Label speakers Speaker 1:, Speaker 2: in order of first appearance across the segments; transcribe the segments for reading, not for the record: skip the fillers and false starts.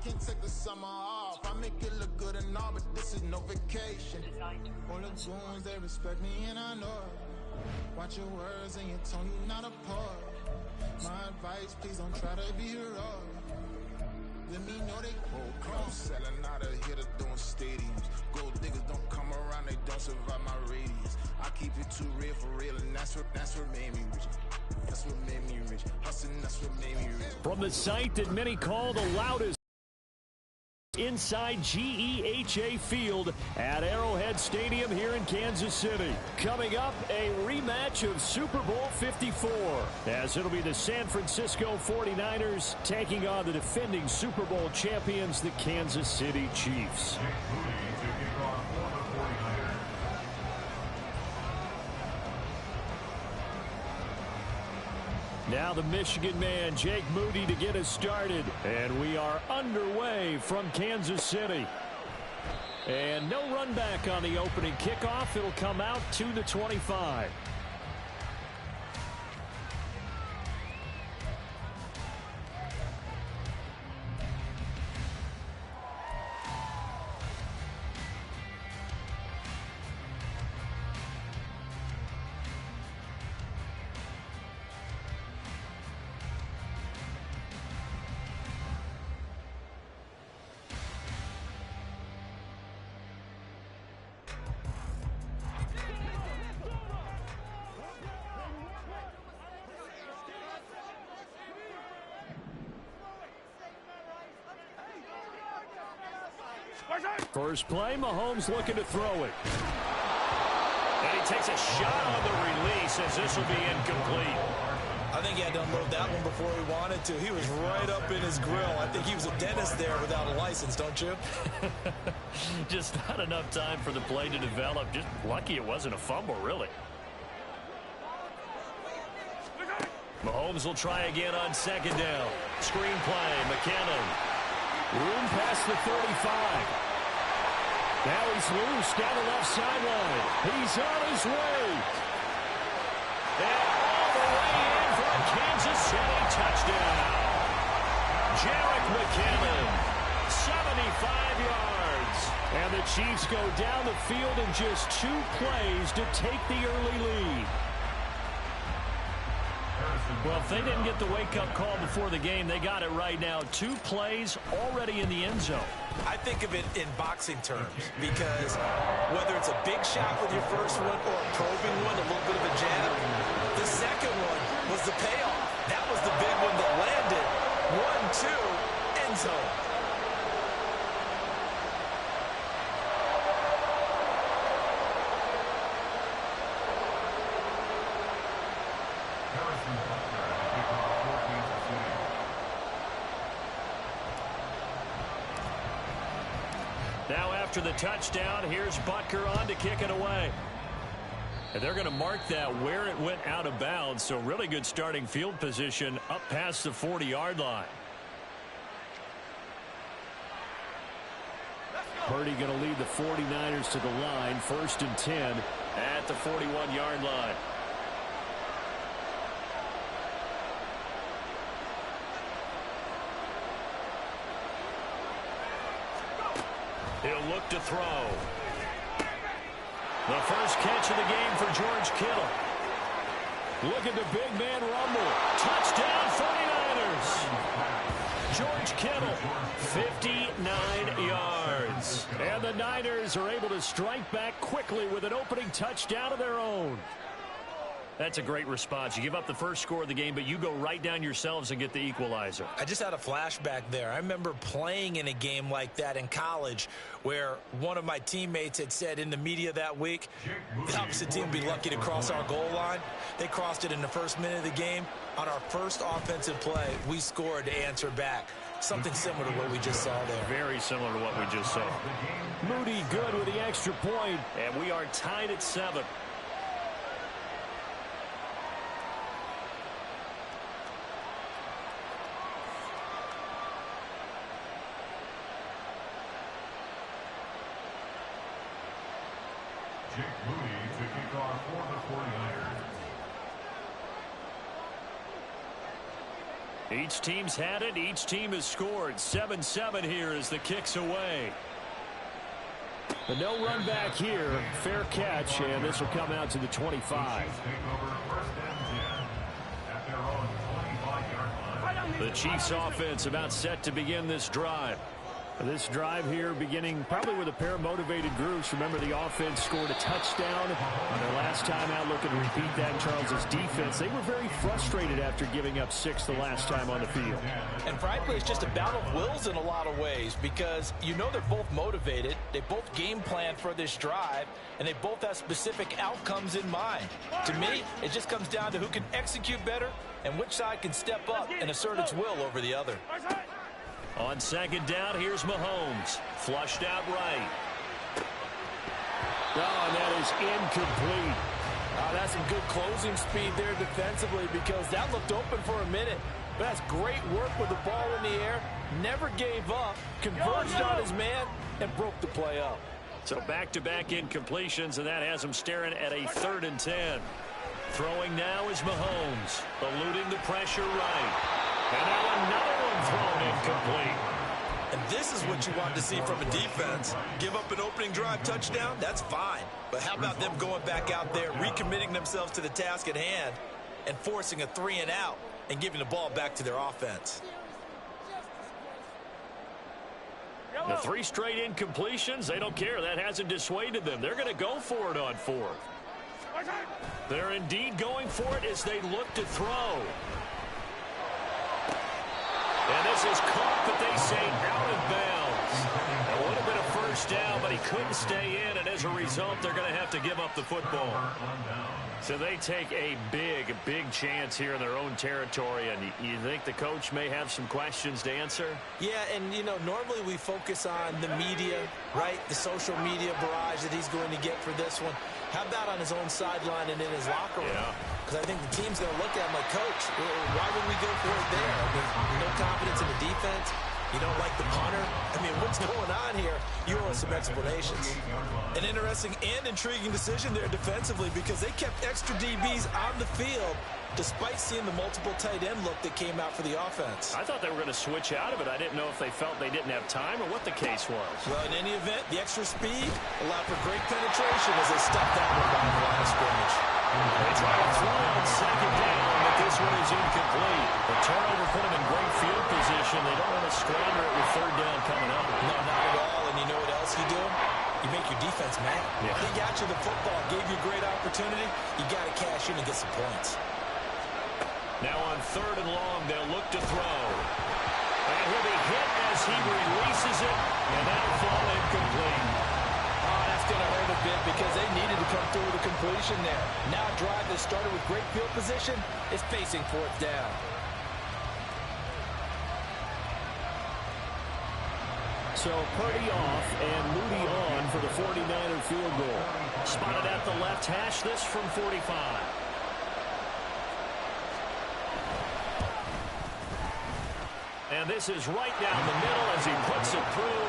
Speaker 1: can take the summer off. I make it look good and all, but this is no vacation. All the goons, they respect me and I know it. Watch your words and your tone, you not a part. My advice, please don't try to be heroic. Let me know they come selling out of here to doing stadiums. Gold diggers don't come around, they don't survive my radius. I keep it too real for real, and that's what made me rich. That's what made me rich. Hustling, that's what made me rich.
Speaker 2: From the site that many call the loudest inside GEHA Field at Arrowhead Stadium here in Kansas City. Coming up, a rematch of Super Bowl 54, as it'll be the San Francisco 49ers taking on the defending Super Bowl champions, the Kansas City Chiefs. Now the Michigan man, Jake Moody, to get us started. And we are underway from Kansas City. And no run back on the opening kickoff. It'll come out to the 25. First play, Mahomes looking to throw it.
Speaker 3: And he takes a shot on the release as this will be incomplete.
Speaker 4: I think he had to unload that one before he wanted to. He was right up in his grill. I think he was a dentist there without a license, don't you?
Speaker 2: Just not enough time for the play to develop. Just lucky it wasn't a fumble, really. Mahomes will try again on second down. Screen play, McKinnon. Room past the 35. Now he's loose down the left sideline. He's on his way. And all the way in for a Kansas City touchdown. Jarek McKinnon, 75 yards. And the Chiefs go down the field in just 2 plays to take the early lead. Well, if they didn't get the wake-up call before the game, they got it right now. 2 plays already in the end zone.
Speaker 4: I think of it in boxing terms because whether it's a big shot with your first one or a probing one, a little bit of a jab, the second one was the payoff. That was the big one that landed. 1-2, end zone.
Speaker 2: Now after the touchdown, here's Butker on to kick it away. And they're going to mark that where it went out of bounds. So really good starting field position up past the 40-yard line. Purdy going to lead the 49ers to the line. 1st and 10 at the 41-yard line. He'll look to throw. The first catch of the game for George Kittle. Look at the big man rumble. Touchdown 49ers. George Kittle, 59 yards. And the Niners are able to strike back quickly with an opening touchdown of their own. That's a great response. You give up the first score of the game, but you go right down yourselves and get the equalizer.
Speaker 4: I just had a flashback there. I remember playing in a game like that in college where one of my teammates had said in the media that week, the opposite team would be lucky to cross our goal line. They crossed it in the first minute of the game. On our first offensive play, we scored to answer back. Something similar to what we just saw there.
Speaker 2: Very similar to what we just saw. Moody good with the extra point, and we are tied at 7.
Speaker 5: Jake Moody to kick off for the 49ers.
Speaker 2: Each team's had it. Each team has scored. 7-7 here as the kick's away. But no run back here. Fair catch, and this will come out to the 25. The Chiefs offense about set to begin this drive. This drive here beginning probably with a pair of motivated groups. Remember, the offense scored a touchdown on their last time out. Looking to repeat that in Charles's defense. They were very frustrated after giving up 6 the last time on the field.
Speaker 4: And frankly, it's just a battle of wills in a lot of ways because you know they're both motivated. They both game plan for this drive, and they both have specific outcomes in mind. To me, it just comes down to who can execute better and which side can step up and assert its will over the other.
Speaker 2: On second down, here's Mahomes. Flushed out right. Oh, and that is incomplete.
Speaker 4: That's some good closing speed there defensively because that looked open for a minute. But that's great work with the ball in the air. Never gave up, converged on his man, and broke the play up.
Speaker 2: So back-to-back incompletions, and that has him staring at a 3rd and 10. Throwing now is Mahomes, eluding the pressure right. And now another one thrown incomplete.
Speaker 4: And this is what you want to see from a defense. Give up an opening drive touchdown, that's fine. But how about them going back out there, recommitting themselves to the task at hand, and forcing a 3 and out, and giving the ball back to their offense.
Speaker 2: The 3 straight incompletions, they don't care. That hasn't dissuaded them. They're going to go for it on 4th. They're indeed going for it as they look to throw. And this is caught, but they say out of bounds. It would have been a first down, but he couldn't stay in, and as a result, they're going to have to give up the football. So they take a big chance here in their own territory, and you think the coach may have some questions to answer?
Speaker 4: Yeah, and, you know, normally we focus on the media, right? The social media barrage that he's going to get for this one. How about on his own sideline and in his locker room?
Speaker 2: Yeah.
Speaker 4: Because I think the team's going to look at him like, Coach, why would we go for it there? I mean, no confidence in the defense. You don't like the punter? I mean, what's going on here? You owe us some explanations. An interesting and intriguing decision there defensively because they kept extra DBs on the field despite seeing the multiple tight end look that came out for the offense.
Speaker 2: I thought they were going to switch out of it. I didn't know if they felt they didn't have time or what the case was.
Speaker 4: Well, in any event, the extra speed allowed for great penetration as they stuffed that one behind the line of scrimmage.
Speaker 2: They try to throw on second down, but this one is incomplete. The turnover put them in great field position. They don't want to squander it with 3rd down coming up.
Speaker 4: No, not at all. And you know what else you do? You make your defense mad.
Speaker 2: Yeah.
Speaker 4: They got you the football, gave you a great opportunity. You got to cash in and get some points.
Speaker 2: Now on 3rd and long, they'll look to throw. And he'll be hit as he releases it, and that'll fall incomplete.
Speaker 4: Oh, that's going to hurt a bit because they needed to come through with a completion there. Now a drive that started with great field position is facing 4th down.
Speaker 2: So Purdy off and Moody on for the 49er field goal. Spotted at the left hash, this from 45. And this is right down the middle as he puts it through.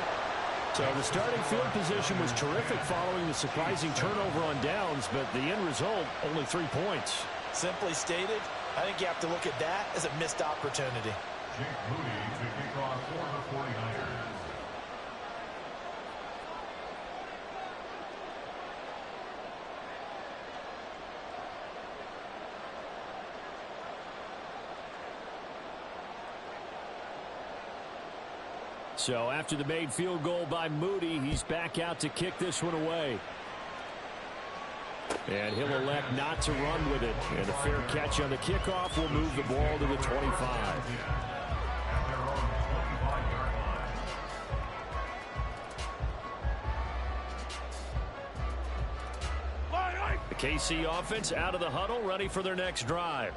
Speaker 2: So the starting field position was terrific following the surprising turnover on downs, but the end result, only 3 points.
Speaker 4: Simply stated, I think you have to look at that as a missed opportunity.
Speaker 5: Jake Moody to kick off for the 49ers.
Speaker 2: So after the made field goal by Moody, he's back out to kick this one away. And he'll elect not to run with it. And a fair catch on the kickoff will move the ball to the 25. The KC offense out of the huddle, ready for their next drive.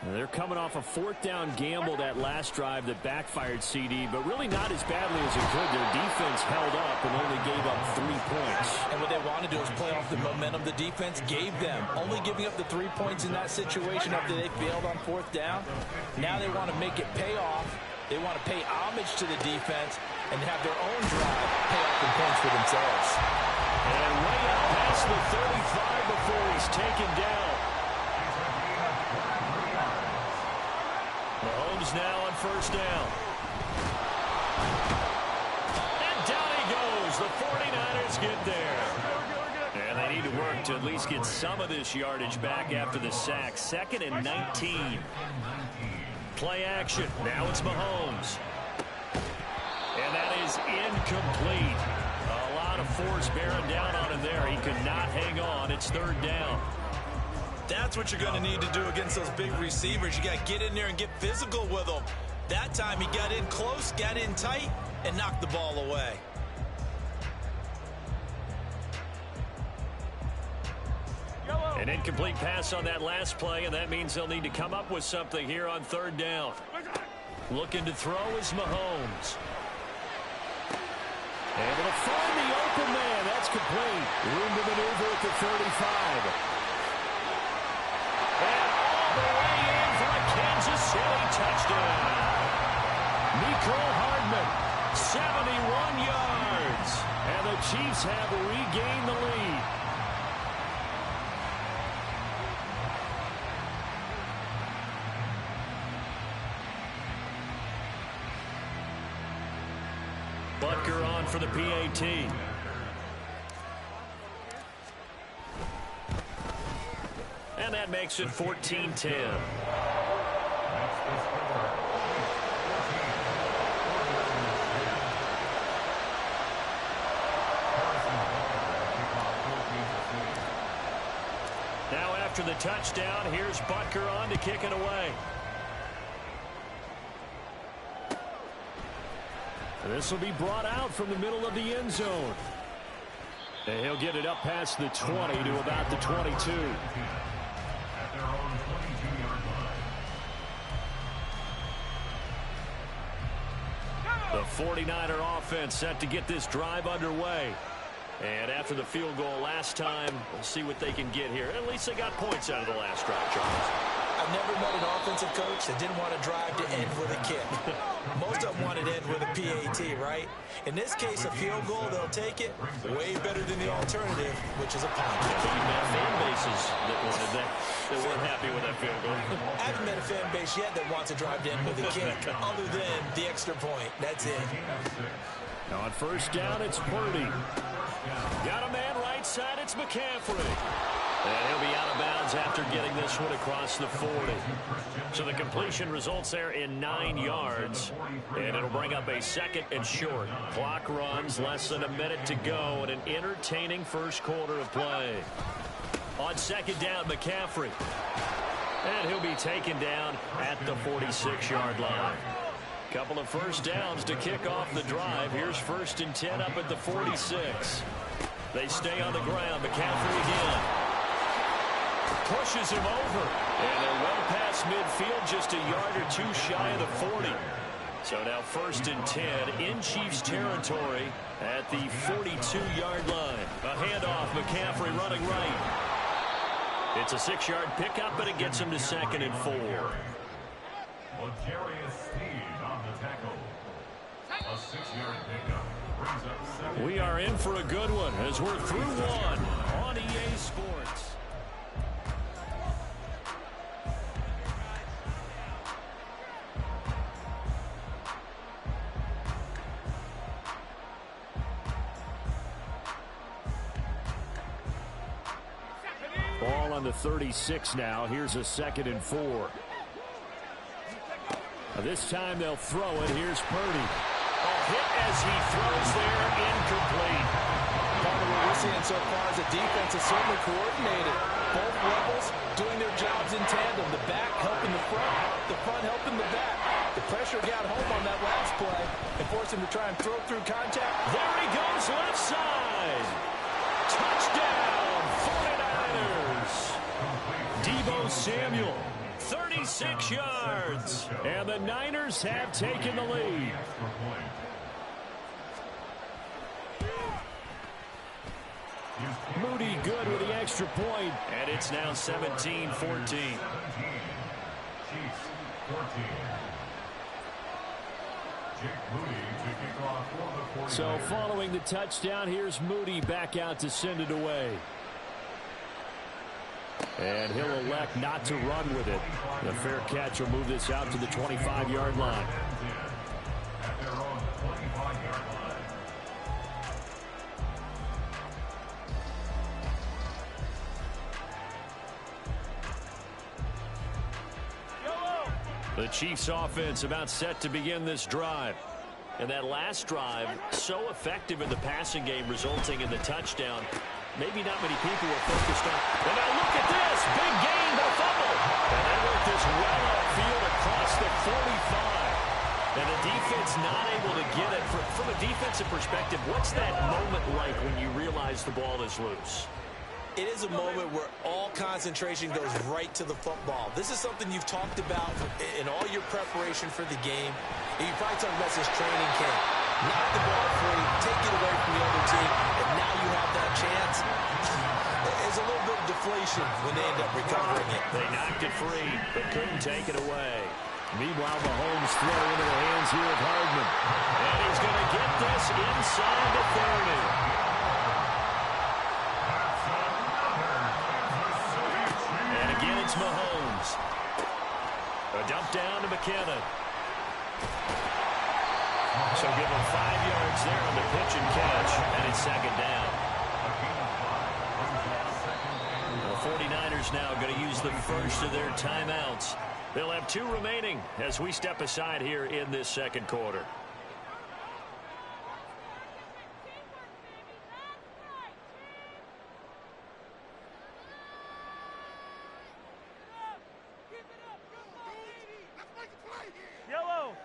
Speaker 2: And they're coming off a 4th down gamble that last drive that backfired CD, but really not as badly as it could. Their defense held up and only gave up 3 points.
Speaker 4: And what they want to do is play off the momentum the defense gave them. Only giving up the 3 points in that situation after they failed on 4th down. Now they want to make it pay off. They want to pay homage to the defense and have their own drive pay off in points for themselves.
Speaker 2: And way out past the 35 before he's taken down. Mahomes now first down. And down he goes. The 49ers get there. And they need to work to at least get some of this yardage back after the sack. 2nd and 19. Play action. Now it's Mahomes. And that is incomplete. A lot of force bearing down on him there. He could not hang on. It's 3rd down.
Speaker 4: That's what you're going to need to do against those big receivers. You got to get in there and get physical with them. That time he got in close, got in tight, and knocked the ball away.
Speaker 2: An incomplete pass on that last play, and that means they'll need to come up with something here on 3rd down. Looking to throw is Mahomes. Able to find the open man. That's complete. Room to maneuver at the 35. And all the way in for a Kansas City touchdown. Mecole Hardman, 71 yards. And the Chiefs have regained the lead. Butker on for the PAT. And that makes it 14-10. Now after the touchdown, here's Butker on to kick it away. This will be brought out from the middle of the end zone. And he'll get it up past the 20 to about the 22. The 49er offense set to get this drive underway. And after the field goal last time, we'll see what they can get here. At least they got points out of the last drive, Charles.
Speaker 4: I've never met an offensive coach that didn't want to drive to end with a kick. Most of them wanted to end with a PAT, right? In this case, a field goal, they'll take it. Way better than the alternative, which is a punt.
Speaker 2: You've met fan bases that weren't happy with that field goal.
Speaker 4: I haven't met a fan base yet that wants to drive to end with a kick, other than the extra point. That's it.
Speaker 2: On first down, it's Purdy. Got a man right side, it's McCaffrey. And he'll be out of bounds after getting this one across the 40. So the completion results there in 9 yards. And it'll bring up a 2nd and short. Clock runs, less than a minute to go in an entertaining first quarter of play. On 2nd down, McCaffrey. And he'll be taken down at the 46-yard line. Couple of first downs to kick off the drive. Here's 1st and 10 up at the 46. They stay on the ground. McCaffrey again. Pushes him over. And they're well past midfield, just a yard or two shy of the 40. So now 1st and 10 in Chiefs territory at the 42-yard line. A handoff, McCaffrey running right. It's a 6-yard pickup, but it gets him to 2nd and 4.
Speaker 5: A 6-yard pickup brings up 7.
Speaker 2: We are in for a good one as we're through one on EA Sports. Ball on the 36 now. Here's a 2nd and 4. This time they'll throw it. Here's Purdy. A hit as he throws there, incomplete.
Speaker 4: Part of what we're seeing so far is the defense is certainly coordinated. Both levels doing their jobs in tandem. The back helping the front helping the back. The pressure got home on that last play and forced him to try and throw through contact.
Speaker 2: There he goes, left side. Touchdown, 49ers. Deebo Samuel. 36 yards. And the Niners have taken the lead. Moody good with the extra point. And it's now 17-14. So following the touchdown, here's Moody back out to send it away. And he'll elect not to run with it. The fair catch will move this out to the 25-yard line.
Speaker 5: At their own 25-yard line.
Speaker 2: The Chiefs offense about set to begin this drive. And that last drive, so effective in the passing game, resulting in the touchdown. Maybe not many people were focused on. And now look at this. Big gain, but a fumble. And they work this well upfield across the 45. And the defense not able to get it. From a defensive perspective, what's that moment like when you realize the ball is loose?
Speaker 4: It is a moment where all concentration goes right to the football. This is something you've talked about in all your preparation for the game. And you probably talked about this training camp. Knock the ball free, take it away from the other team, and now you have that chance. There's a little bit of deflation when they end up recovering it.
Speaker 2: They knocked it free, but couldn't take it away. Meanwhile, Mahomes throw into the hands here of Hardman. And he's going to get this inside the 30. Again, it's Mahomes. A dump down to McKinnon. So give him 5 yards there on the pitch and catch, and it's second down. The 49ers now going to use the first of their timeouts. They'll have 2 remaining as we step aside here in this second quarter.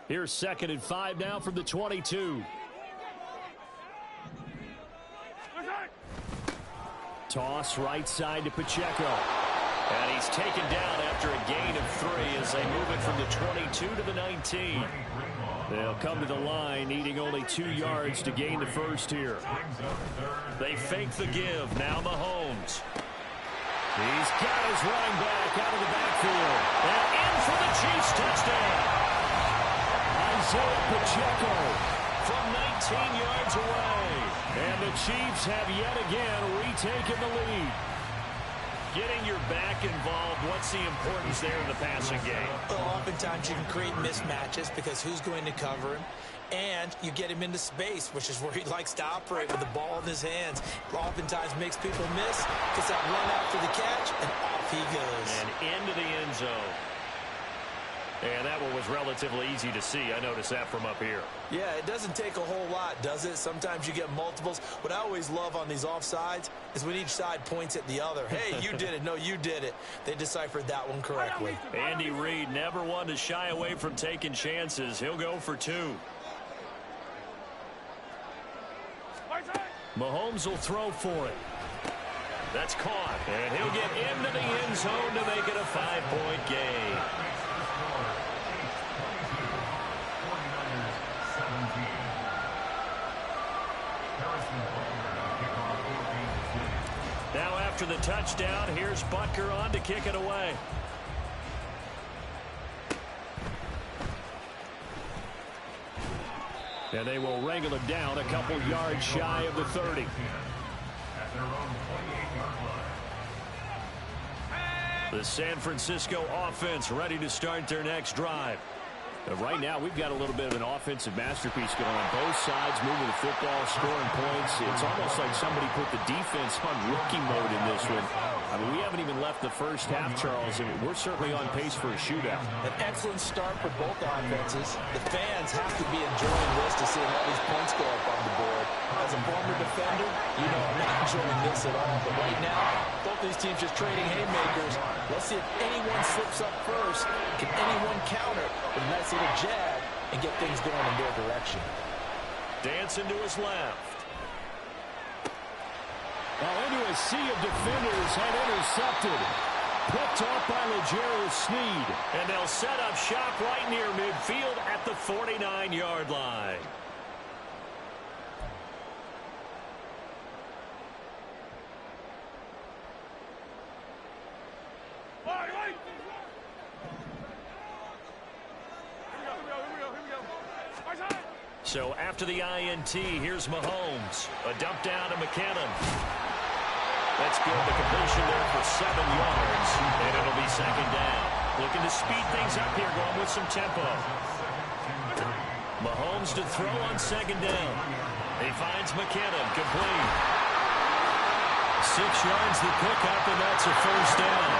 Speaker 2: Here's 2nd and 5 now from the 22. Toss right side to Pacheco. And he's taken down after a gain of 3 as they move it from the 22 to the 19. They'll come to the line needing only 2 yards to gain the first here. They fake the give. Now Mahomes. He's got his running back out of the backfield. And in for the Chiefs touchdown. Pacheco from 19 yards away. And the Chiefs have yet again retaken the lead. Getting your back involved, what's the importance there in the passing game?
Speaker 4: Well, oftentimes you can create mismatches because who's going to cover him? And you get him into space, which is where he likes to operate with the ball in his hands. Oftentimes makes people miss, gets that run out for the catch, and off he goes.
Speaker 2: And into the end zone. And that one was relatively easy to see. I noticed that from up here.
Speaker 4: Yeah, it doesn't take a whole lot, does it? Sometimes you get multiples. What I always love on these offsides is when each side points at the other. Hey, you did it. No, you did it. They deciphered that one correctly.
Speaker 2: Andy Reid never one to shy away from taking chances. He'll go for 2. Mahomes will throw for it. That's caught. And he'll get into the end zone to make it a 5-point game. Now after the touchdown, here's Butker on to kick it away. And they will wrangle it down a couple yards shy of the 30. The San Francisco offense ready to start their next drive. Right now, we've got a little bit of an offensive masterpiece going on both sides, moving the football, scoring points. It's almost like somebody put the defense on rookie mode in this one. I mean, we haven't even left the first half, Charles, and we're certainly on pace for a shootout.
Speaker 4: An excellent start for both offenses. The fans have to be enjoying this to see all these points go up on the board. As a former defender, you know I'm not enjoying this at all. But right now, both these teams just trading haymakers. Let's see if anyone slips up first. Can anyone counter with a nice little jab and get things going in their direction?
Speaker 2: Dancing to his left. Well, into a sea of defenders and intercepted. Picked off by L'Jarius Sneed. And they'll set up shop right near midfield at the 49-yard line. So after the INT, here's Mahomes. A dump down to McKinnon. That's good. The completion there for 7 yards, and it'll be second down. Looking to speed things up here, going with some tempo. Mahomes to throw on second down. He finds McKinnon, complete. 6 yards the pickup, and that's a first down.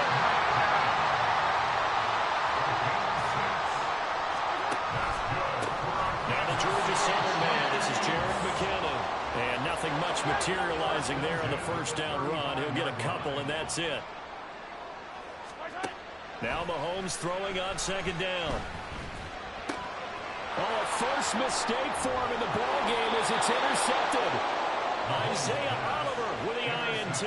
Speaker 2: Now the Georgia center man. This is Jared McKinnon. And nothing much materializing there on the first down run. He'll get a couple, and that's it. Now Mahomes throwing on second down. Oh, a first mistake for him in the ballgame as it's intercepted. Isaiah Oliver with the INT.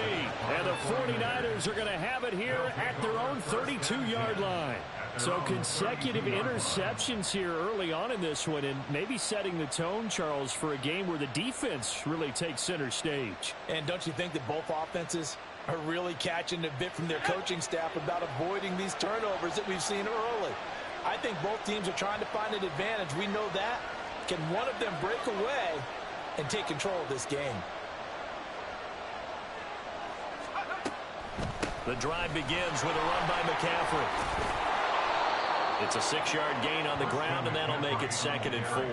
Speaker 2: And the 49ers are going to have it here at their own 32-yard line. So consecutive interceptions here early on in this one, and maybe setting the tone, Charles, for a game where the defense really takes center stage.
Speaker 4: And don't you think that both offenses are really catching a bit from their coaching staff about avoiding these turnovers that we've seen early? I think both teams are trying to find an advantage. We know that. Can one of them break away and take control of this game?
Speaker 2: The drive begins with a run by McCaffrey. It's a 6-yard gain on the ground, and that'll make it 2nd and 4.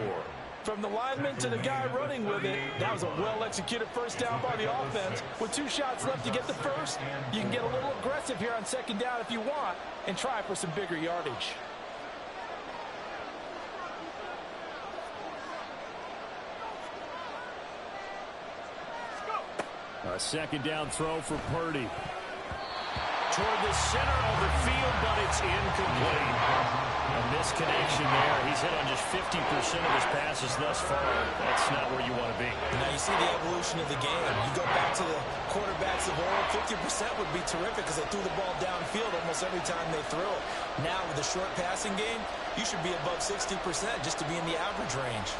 Speaker 4: From the lineman to the guy running with it, that was a well-executed first down by the offense. With 2 shots left to get the first, you can get a little aggressive here on second down if you want and try for some bigger yardage.
Speaker 2: A second down throw for Purdy. Toward the center of the field, but it's incomplete. A misconnection there. He's hit on just 50% of his passes thus far. That's not where you want to be.
Speaker 4: Now you see the evolution of the game. You go back to the quarterbacks of old, 50% would be terrific because they threw the ball downfield almost every time they threw it. Now with the short passing game, you should be above 60% just to be in the average range.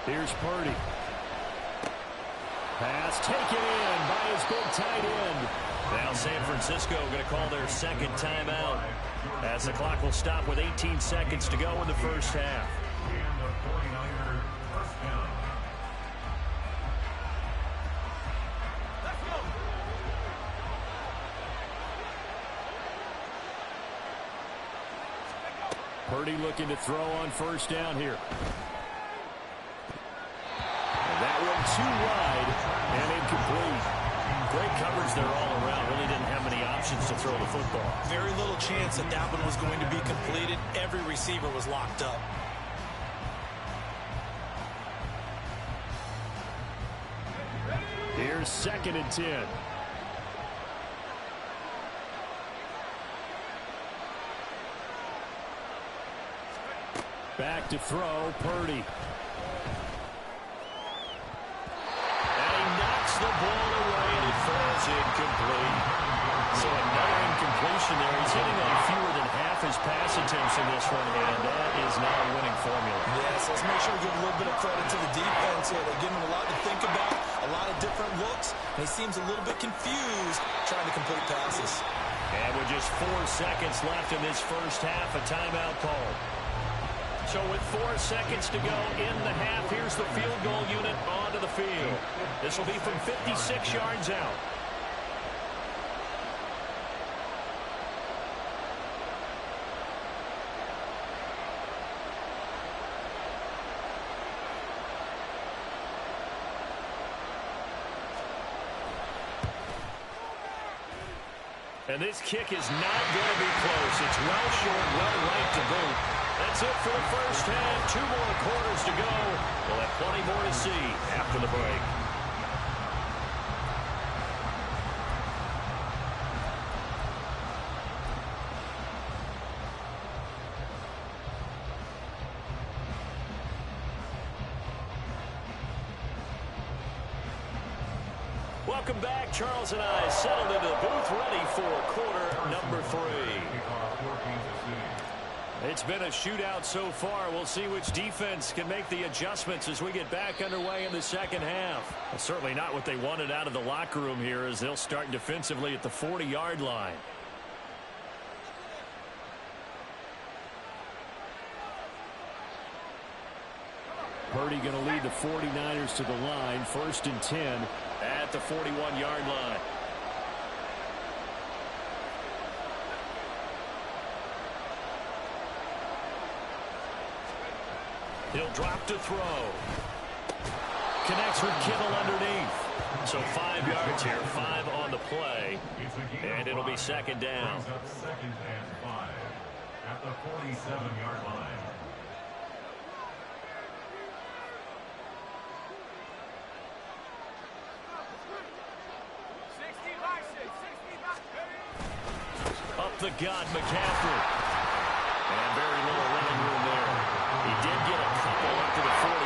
Speaker 2: Here's Purdy. Pass taken in by his big tight end. Now San Francisco going to call their second timeout as the clock will stop with 18 seconds to go in the first half. Purdy looking to throw on first down here. That one too wide and incomplete. Great coverage there all around. Really didn't have many options to throw the football.
Speaker 4: Very little chance that that one was going to be completed. Every receiver was locked up.
Speaker 2: Here's 2nd and 10. Back to throw, Purdy. The ball away, and it falls incomplete. So another incompletion there. He's hitting on fewer than half his pass attempts in this one, and that is not a winning formula.
Speaker 4: Yes, let's make sure we give a little bit of credit to the defense here. They're giving him a lot to think about, a lot of different looks, and he seems a little bit confused trying to complete passes.
Speaker 2: And with just 4 seconds left in this first half, a timeout call. So with 4 seconds to go in the half, here's the field goal unit onto the field. This will be from 56 yards out. And this kick is not going to be close. It's well short, well right to boot. That's it for the first half. 2 more quarters to go. We'll have plenty more to see after the break. Welcome back. Charles and I settled into the booth ready for quarter number 3. It's been a shootout so far. We'll see which defense can make the adjustments as we get back underway in the second half. Well, certainly not what they wanted out of the locker room here as they'll start defensively at the 40-yard line. Purdy going to lead the 49ers to the line. 1st and 10 at the 41-yard line.
Speaker 3: He'll drop to throw. Connects with Kittle underneath. So 5 yards here, 5 on the play. And it'll be 2nd down.
Speaker 5: Brings up 2nd and 5 at the 47-yard line.
Speaker 3: Up the gut, McCaffrey. And very little running room there. He did get a couple up to the 49.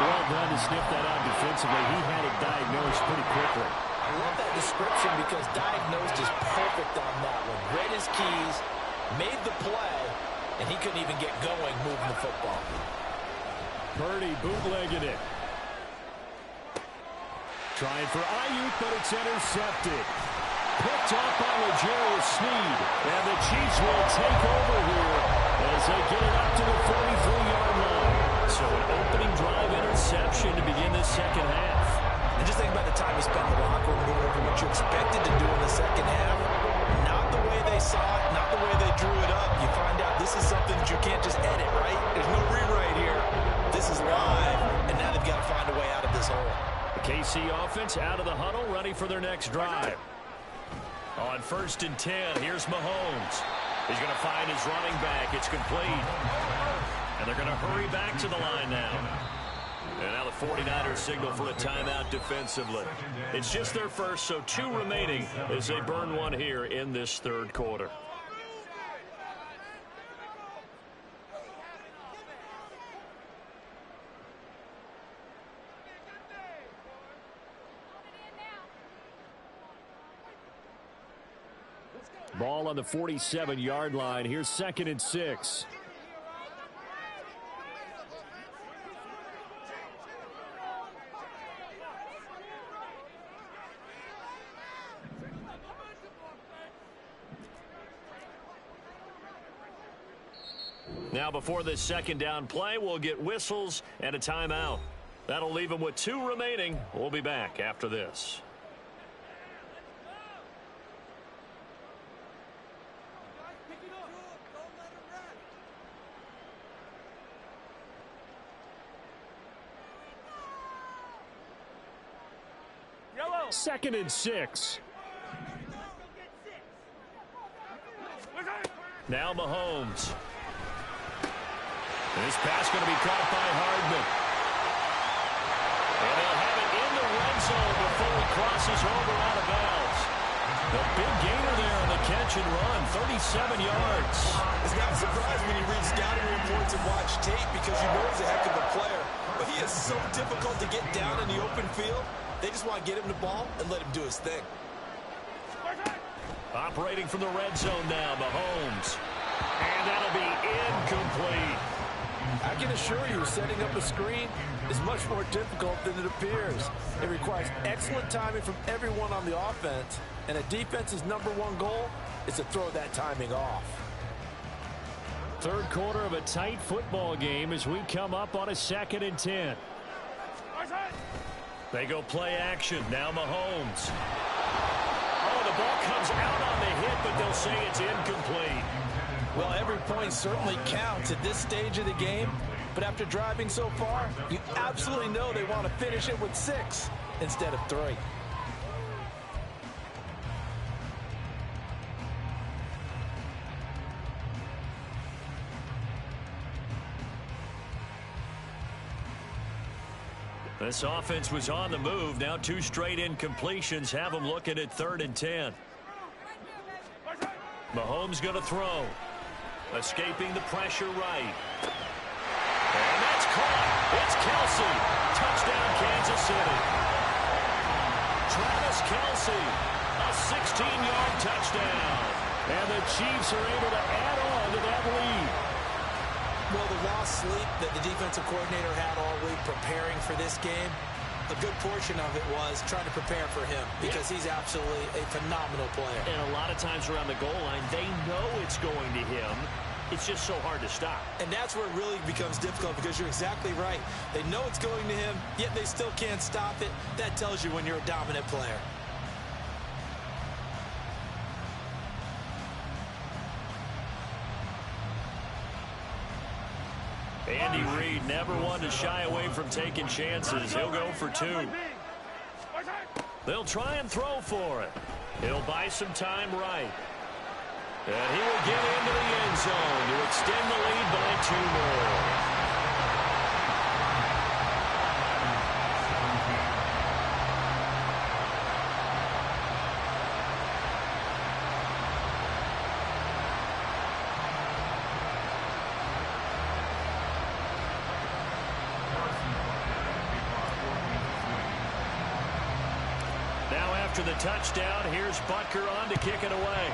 Speaker 2: Well done to sniff that out defensively. He had it diagnosed pretty quickly.
Speaker 4: I love that description because diagnosed is perfect on that one. Read his keys, made the play, and he couldn't even get going moving the football.
Speaker 2: Purdy bootlegging it. Trying for Ayuk, but it's intercepted. Picked off by L'Jarius Sneed. And the Chiefs will take over here as they get it up to the 43-yard line.
Speaker 3: So an opening drive interception to begin this second half.
Speaker 4: And just think about the time you spent in the locker room going over what you expected to do in the second half. Not the way they saw it, not the way they drew it up. You find out this is something that you can't just edit, right? There's no rewrite here. This is live, and now they've got to find a way out of this hole.
Speaker 3: The KC offense out of the huddle, ready for their next drive. On 1st and 10, here's Mahomes. He's going to find his running back. It's complete. And they're going to hurry back to the line now. And now the 49ers signal for a timeout defensively. It's just their first, so 2 remaining as they burn one here in this 3rd quarter.
Speaker 2: Ball on the 47-yard line. Here's 2nd and 6.
Speaker 3: Now before this 2nd down play, we'll get whistles and a timeout. That'll leave them with 2 remaining. We'll be back after this.
Speaker 2: Yellow. 2nd and 6.
Speaker 3: Now Mahomes. This pass going to be caught by Hardman. And they'll have it in the red zone before he crosses over out of bounds. The big gainer there on the catch and run, 37 yards.
Speaker 4: It's not surprising when you read scouting reports and watch tape because you know he's a heck of a player. But he is so difficult to get down in the open field. They just want to get him the ball and let him do his thing.
Speaker 3: Operating from the red zone now, Mahomes. And that'll be incomplete.
Speaker 4: I can assure you, setting up a screen is much more difficult than it appears. It requires excellent timing from everyone on the offense, and a defense's #1 goal is to throw that timing off.
Speaker 2: 3rd quarter of a tight football game as we come up on a 2nd and 10.
Speaker 3: They go play action. Now Mahomes. Oh, the ball comes out on the hit, but they'll say it's incomplete.
Speaker 4: Well, every point certainly counts at this stage of the game, but after driving so far, you absolutely know they want to finish it with 6 instead of 3.
Speaker 3: This offense was on the move. Now 2 straight incompletions have them looking at 3rd and 10. Mahomes going to throw. Escaping the pressure right. And that's caught. It's Kelsey. Touchdown, Kansas City. Travis Kelsey. A 16-yard touchdown.
Speaker 2: And the Chiefs are able to add on to that lead.
Speaker 4: Well, the lost sleep that the defensive coordinator had all week preparing for this game, a good portion of it was trying to prepare for him because he's absolutely a phenomenal player.
Speaker 3: And a lot of times around the goal line, they know it's going to him.
Speaker 2: it's just so hard to stop.
Speaker 4: And that's where it really becomes difficult because you're exactly right. They know it's going to him, yet they still can't stop it. That tells you when you're a dominant player.
Speaker 2: Andy Reid never one to shy away from taking chances. He'll go for 2. They'll try and throw for it. He'll buy some time right. And he will get into the end zone to extend the lead by 2 more. Now after the touchdown, here's Butker on to kick it away.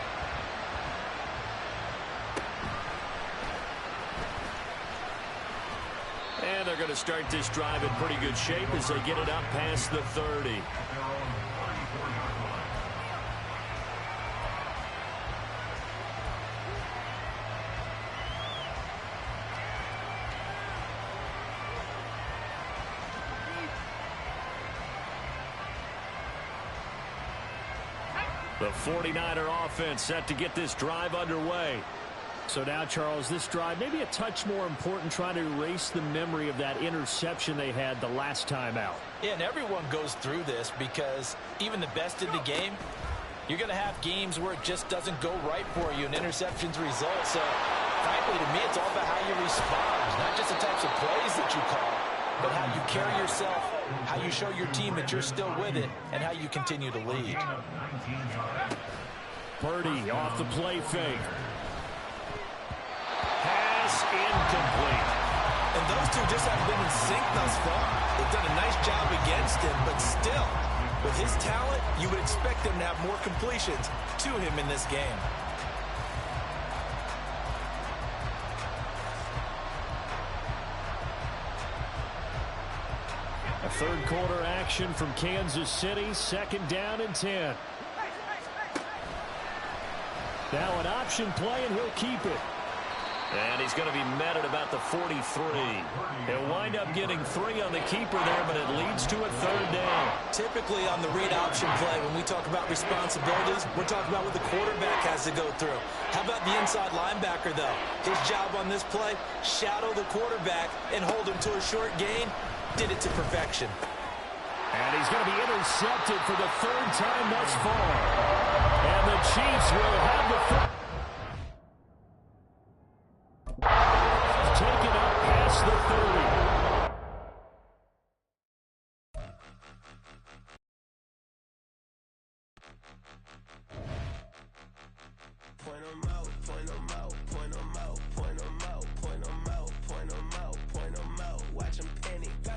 Speaker 2: And they're going to start this drive in pretty good shape as they get it up past the 30. The 49er offense set to get this drive underway. So now, Charles, this drive maybe a touch more important, trying to erase the memory of that interception they had the last time out.
Speaker 4: Yeah, and everyone goes through this because even the best in the game, you're going to have games where it just doesn't go right for you, and interceptions result. So, frankly, to me, it's all about how you respond, not just the types of plays that you call, but how you carry yourself, how you show your team that you're still with it, and how you continue to lead.
Speaker 2: Purdy off the play fake. Pass incomplete.
Speaker 4: And those two just haven't been in sync thus far. They've done a nice job against him, but still, with his talent, you would expect him to have more completions to him in this game.
Speaker 2: A third quarter action from Kansas City, 2nd down and 10. Now an option play, and he'll keep it. And he's going to be met at about the 43. He'll wind up getting 3 on the keeper there, but it leads to a 3rd down.
Speaker 4: Typically on the read option play, when we talk about responsibilities, we're talking about what the quarterback has to go through. How about the inside linebacker, though? His job on this play, shadow the quarterback and hold him to a short gain. Did it to perfection.
Speaker 2: And he's going to be intercepted for the 3rd time thus far. And the Chiefs will have the football.